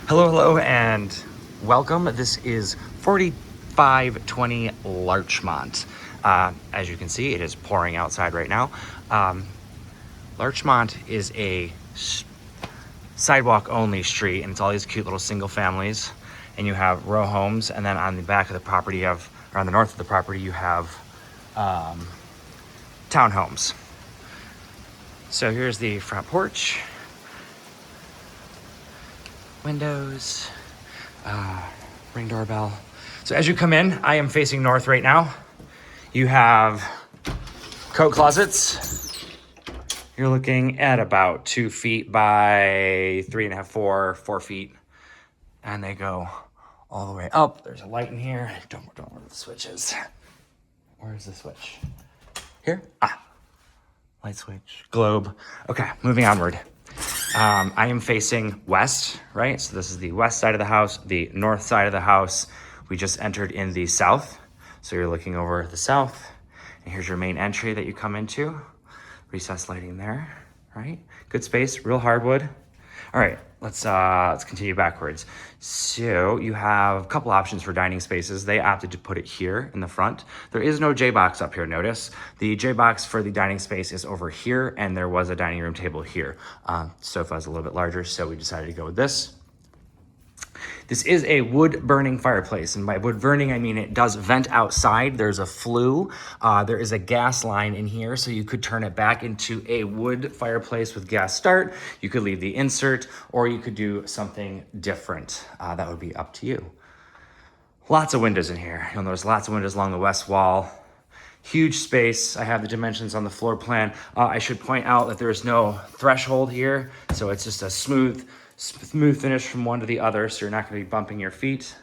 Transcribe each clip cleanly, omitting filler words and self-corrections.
Hello, and welcome. This is 4520 Larchmont. As you can see, it is pouring outside right now. Larchmont is a sidewalk-only street, and it's all these cute little single families. And you have row homes, and then on the back of the property, you have, or on the north of the property, you have townhomes. So here's the front porch. Windows, ring doorbell. So as you come in, I am facing north right now. You have coat closets. You're looking at about 2 feet by 3.5, 4 feet. And they go all the way up. There's a light in here. Don't know where the switch is. Where's the switch? Here? Light switch, globe. Okay, moving onward. I am facing west, right? So this is the west side of the house, the north side of the house. We just entered in the south. So you're looking over the south, and here's your main entry that you come into. Recessed lighting there, right? Good space, real hardwood. All right, let's continue backwards. So you have a couple options for dining spaces. They opted to put it here in the front. There is no J-box up here, notice. The J-box for the dining space is over here, and there was a dining room table here. Sofa is a little bit larger, so we decided to go with this. This is a wood burning fireplace, and by wood burning, I mean it does vent outside. There's a flue. There is a gas line in here, so you could turn it back into a wood fireplace with gas start. You could leave the insert, or you could do something different. That would be up to you. Lots of windows in here. You'll notice lots of windows along the west wall. Huge space. I have the dimensions on the floor plan. I should point out that there is no threshold here, so it's just a smooth finish from one to the other, so you're not going to be bumping your feet.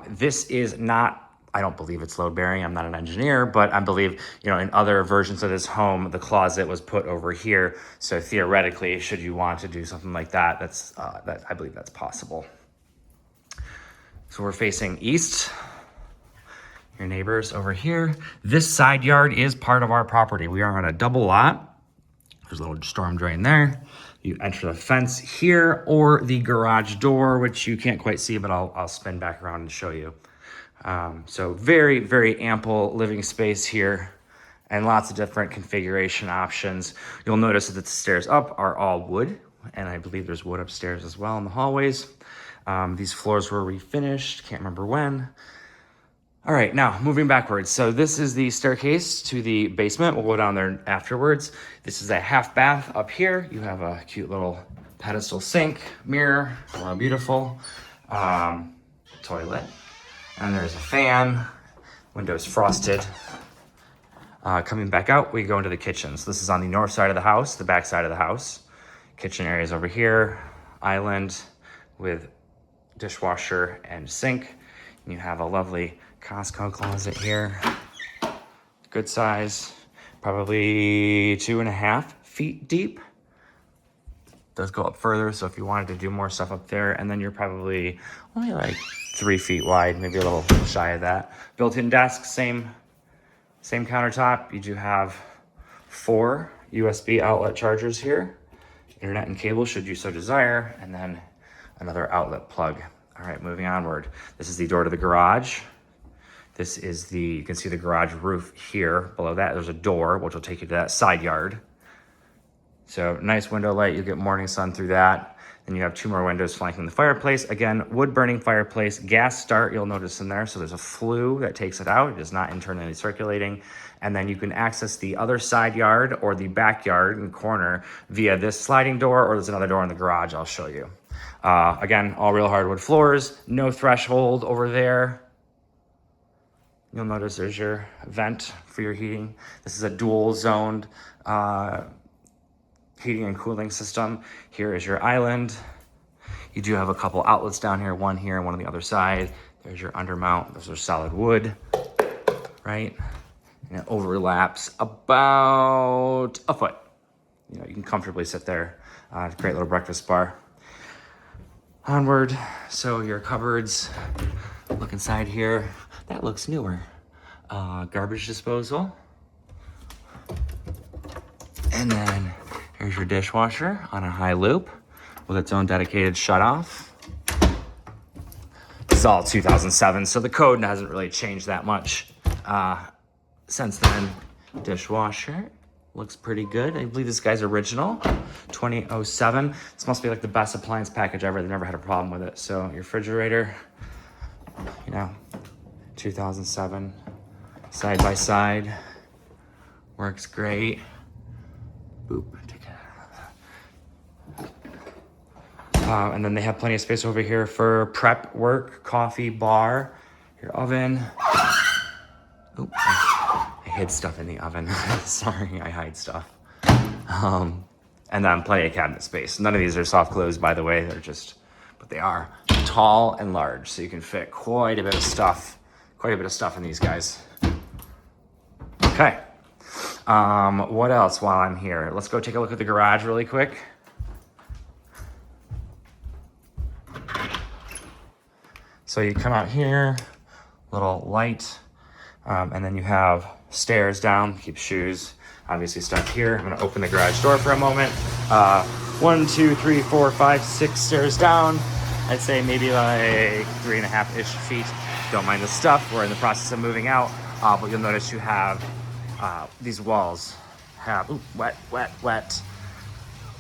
This is not, I don't believe it's load bearing. I'm not an engineer, but I believe, in other versions of this home, the closet was put over here. So theoretically, should you want to do something like that, I believe that's possible. So we're facing east. Your neighbors over here. This side yard is part of our property. We are on a double lot. There's a little storm drain there. You enter the fence here or the garage door, which you can't quite see, but I'll spin back around and show you. So very, very ample living space here and lots of different configuration options. You'll notice that the stairs up are all wood, and I believe there's wood upstairs as well in the hallways. These floors were refinished, can't remember when. All right, now moving backwards. So this is the staircase to the basement. We'll go down there afterwards. This is a half bath up here. You have a cute little pedestal sink, mirror, beautiful, toilet. And there's a fan, windows frosted. Coming back out, we go into the kitchen. So this is on the north side of the house, the back side of the house. Kitchen area is over here, island with dishwasher and sink. And you have a lovely Costco closet here. Good size, probably 2.5 feet deep. Does go up further, so if you wanted to do more stuff up there, and then you're probably only like 3 feet wide, maybe a little shy of that. Built-in desk, same countertop. You do have 4 USB outlet chargers here, internet and cable should you so desire, and then another outlet plug. All right, moving onward. This is the door to the garage. This is you can see the garage roof here. Below that, there's a door, which will take you to that side yard. So nice window light, you get morning sun through that. Then you have 2 more windows flanking the fireplace. Again, wood burning fireplace, gas start, you'll notice in there. So there's a flue that takes it out. It is not internally circulating. And then you can access the other side yard or the backyard and corner via this sliding door, or there's another door in the garage I'll show you. Again, all real hardwood floors, no threshold over there. You'll notice there's your vent for your heating. This is a dual zoned heating and cooling system. Here is your island. You do have a couple outlets down here, one here and one on the other side. There's your undermount. Those are solid wood, right? And it overlaps about a foot. You can comfortably sit there. Great little breakfast bar. Onward, so your cupboards, look inside here. That looks newer. Garbage disposal. And then here's your dishwasher on a high loop with its own dedicated shutoff. is all 2007, so the code hasn't really changed that much since then. Dishwasher looks pretty good. I believe this guy's original, 2007. This must be like the best appliance package ever. They've never had a problem with it. So your refrigerator, you know, 2007, side by side, works great. Boop. And then they have plenty of space over here for prep work, coffee, bar, your oven. Oop, I hid stuff in the oven. Sorry, I hide stuff. And then plenty of cabinet space. None of these are soft close, by the way. They're just, but they are tall and large, so you can fit quite a bit of stuff in these guys. Okay. What else while I'm here? Let's go take a look at the garage really quick. So you come out here, little light, and then you have stairs down, keep shoes, obviously stuff here. I'm gonna open the garage door for a moment. 1, 2, 3, 4, 5, 6 stairs down. I'd say maybe like 3.5-ish feet. Don't mind the stuff, we're in the process of moving out, but you'll notice you have these walls have, wet,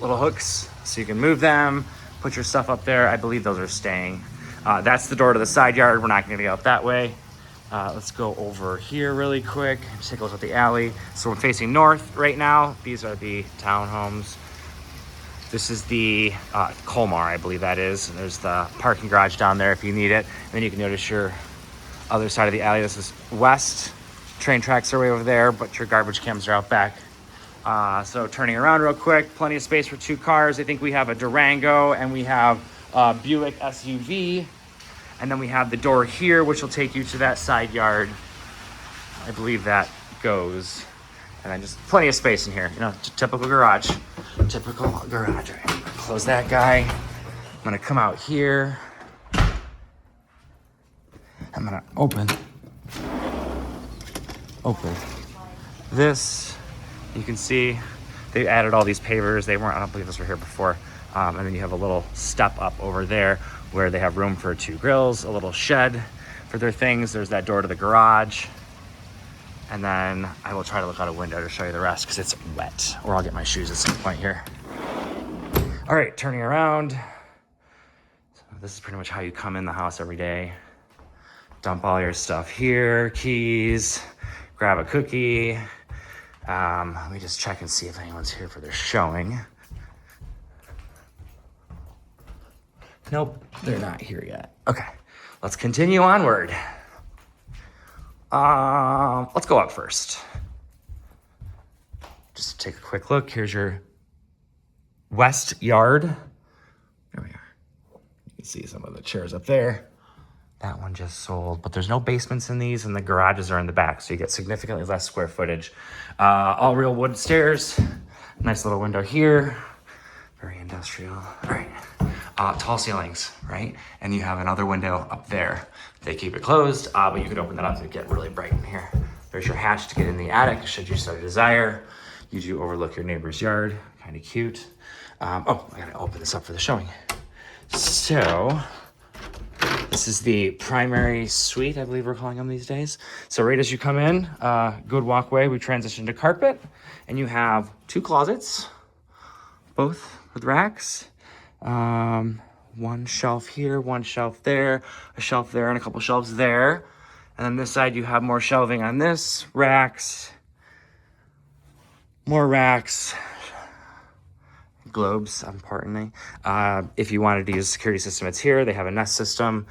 little hooks, so you can move them, put your stuff up there. I believe those are staying. That's the door to the side yard. We're not gonna go out that way. Let's go over here really quick. Just take a look at the alley. So we're facing north right now. These are the townhomes. This is the Colmar, I believe that is. And there's the parking garage down there if you need it. And then you can notice your other side of the alley. This is west. Train tracks are way over there, but your garbage cans are out back. So turning around real quick, plenty of space for 2 cars. I think we have a Durango and we have a Buick SUV. And then we have the door here, which will take you to that side yard. I believe that goes. And then just plenty of space in here. You know, typical garage. Typical garage. Right. Close that guy. I'm gonna come out here. I'm gonna open this. You can see they added all these pavers. They weren't, I don't believe those were here before. And then you have a little step up over there where they have room for 2 grills, a little shed for their things. There's that door to the garage. And then I will try to look out a window to show you the rest because it's wet, or I'll get my shoes at some point here. All right, turning around. So this is pretty much how you come in the house every day. Dump all your stuff here, keys, grab a cookie. Let me just check and see if anyone's here for their showing. Nope, they're not here yet. Okay, let's continue onward. Let's go up first. Just take a quick look. Here's your west yard. There we are. You can see some of the chairs up there. That one just sold, but there's no basements in these, and the garages are in the back, so you get significantly less square footage. All real wood stairs. Nice little window here. Very industrial. All right. Tall ceilings, right? And you have another window up there. They keep it closed, but you could open that up to get really bright in here. There's your hatch to get in the attic, should you so desire. You do overlook your neighbor's yard, kind of cute. Oh, I gotta open this up for the showing. So, this is the primary suite, I believe we're calling them these days. So right as you come in, good walkway, we transition to carpet, and you have 2 closets, both with racks. One shelf here, one shelf there, a shelf there, and a couple shelves there. And then this side, you have more shelving on this, racks, more racks, globes, pardon me. If you wanted to use a security system, it's here. They have a Nest system.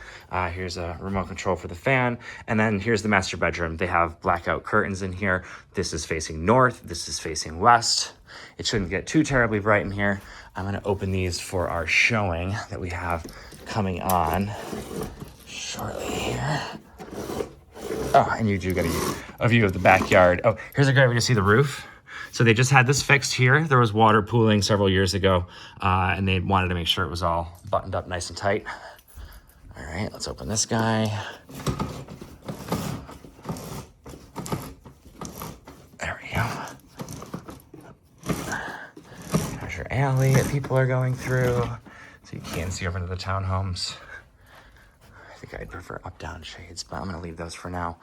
Here's a remote control for the fan. And then here's the master bedroom. They have blackout curtains in here. This is facing north. This is facing west. It shouldn't get too terribly bright in here. I'm gonna open these for our showing that we have coming on shortly here. Oh, and you do get a view of the backyard. Oh, here's a great way to see the roof. So they just had this fixed here. There was water pooling several years ago, and they wanted to make sure it was all buttoned up nice and tight. All right, let's open this guy. There we go. There's your alley that people are going through, so you can see over into the townhomes. think I'd prefer up-down shades, but I'm gonna leave those for now.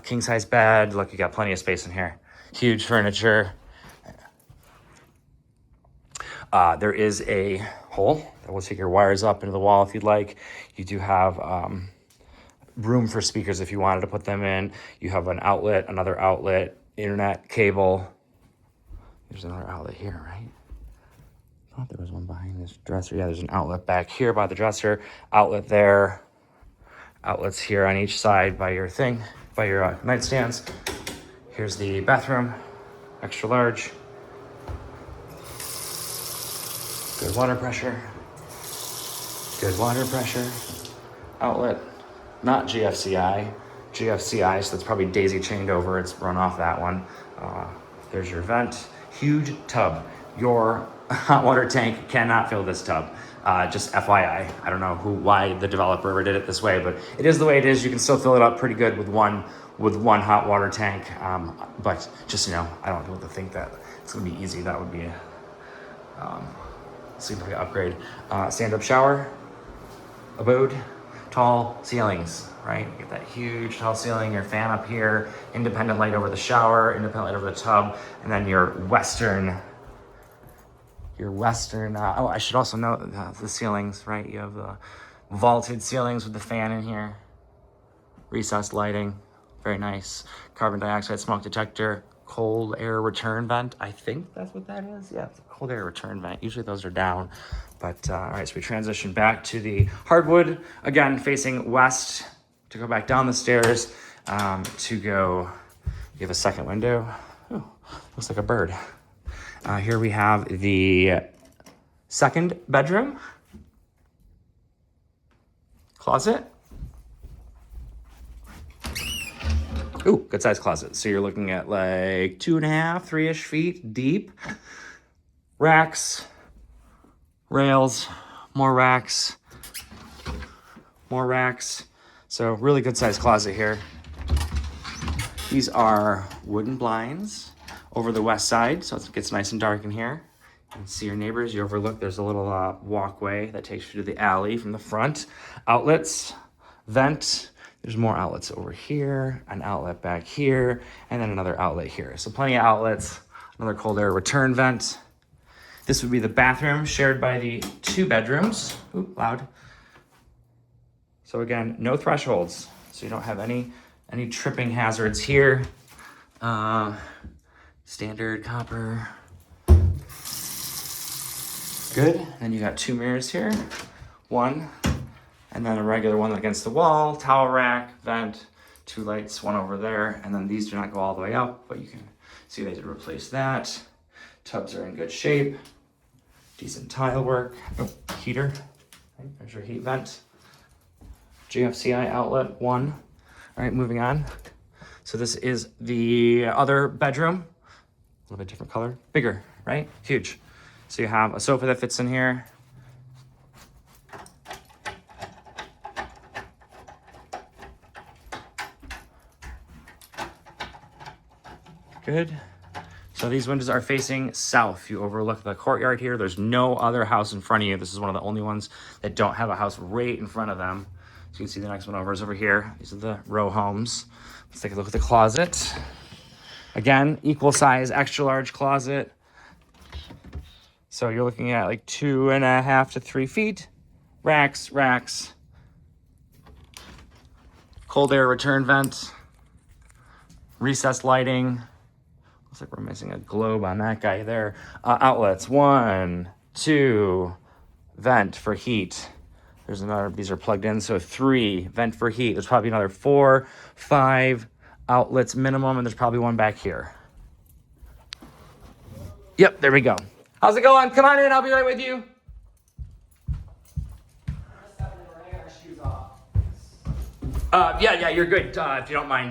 King size bed. Look, you got plenty of space in here. Huge furniture. There is a hole that will take your wires up into the wall if you'd like. You do have room for speakers if you wanted to put them in. You have an outlet, another outlet, internet, cable. There's another outlet here, right? I thought there was one behind this dresser. Yeah, there's an outlet back here by the dresser, outlet there, outlets here on each side by your thing, by your nightstands. Here's the bathroom, extra large. Good water pressure. Good water pressure. Outlet, not GFCI. GFCI, so that's probably daisy chained over. It's run off that one. There's your vent. Huge tub. Your hot water tank cannot fill this tub. Just FYI. I don't know why the developer ever did it this way, but it is the way it is. You can still fill it up pretty good with one hot water tank. But just, I don't want to think that it's gonna be easy. That would be a significant upgrade. Stand-up shower, abode, tall ceilings, right? You get that huge tall ceiling, your fan up here, independent light over the shower, independent light over the tub, and then your western, oh, I should also note the ceilings, right? You have the vaulted ceilings with the fan in here, recessed lighting, very nice. Carbon dioxide smoke detector, cold air return vent. I think that's what that is. Yeah, it's a cold air return vent. Usually those are down, but all right, so we transition back to the hardwood, again, facing west to go back down the stairs to go, you have a second window. Ooh, looks like a bird. Here we have the second bedroom, closet. Ooh, good size closet. So you're looking at like 2.5, 3-ish feet deep. Racks, rails, more racks, more racks. So really good size closet here. These are wooden blinds over the west side, so it gets nice and dark in here. You can see your neighbors. You overlook, there's a little walkway that takes you to the alley from the front. Outlets, vent. There's more outlets over here, an outlet back here, and then another outlet here. So plenty of outlets, another cold air return vent. This would be the bathroom shared by the 2 bedrooms. Ooh, loud. So again, no thresholds. So you don't have any tripping hazards here. Standard copper. Good. Then you got 2 mirrors here. One, and then a regular one against the wall, towel rack, vent, 2 lights, one over there. And then these do not go all the way up, but you can see they did replace that. Tubs are in good shape. Decent tile work. Oh, heater. Right, there's your heat vent. GFCI outlet 1. All right, moving on. So this is the other bedroom. A little bit different color. Bigger, right? Huge. So you have a sofa that fits in here. Good. So these windows are facing south. You overlook the courtyard here. There's no other house in front of you. This is one of the only ones that don't have a house right in front of them. So you can see the next one over is over here. These are the row homes. Let's take a look at the closet. Again, equal size, extra large closet. So you're looking at like 2.5 to 3 feet. Racks. Cold air return vent. Recessed lighting. Looks like we're missing a globe on that guy there. Outlets, 1, 2, vent for heat. There's another, these are plugged in, so 3, vent for heat. There's probably another 4, 5 outlets minimum, and there's probably one back here. Yep, there we go. How's it going? Come on in, I'll be right with you. Yeah, you're good, if you don't mind.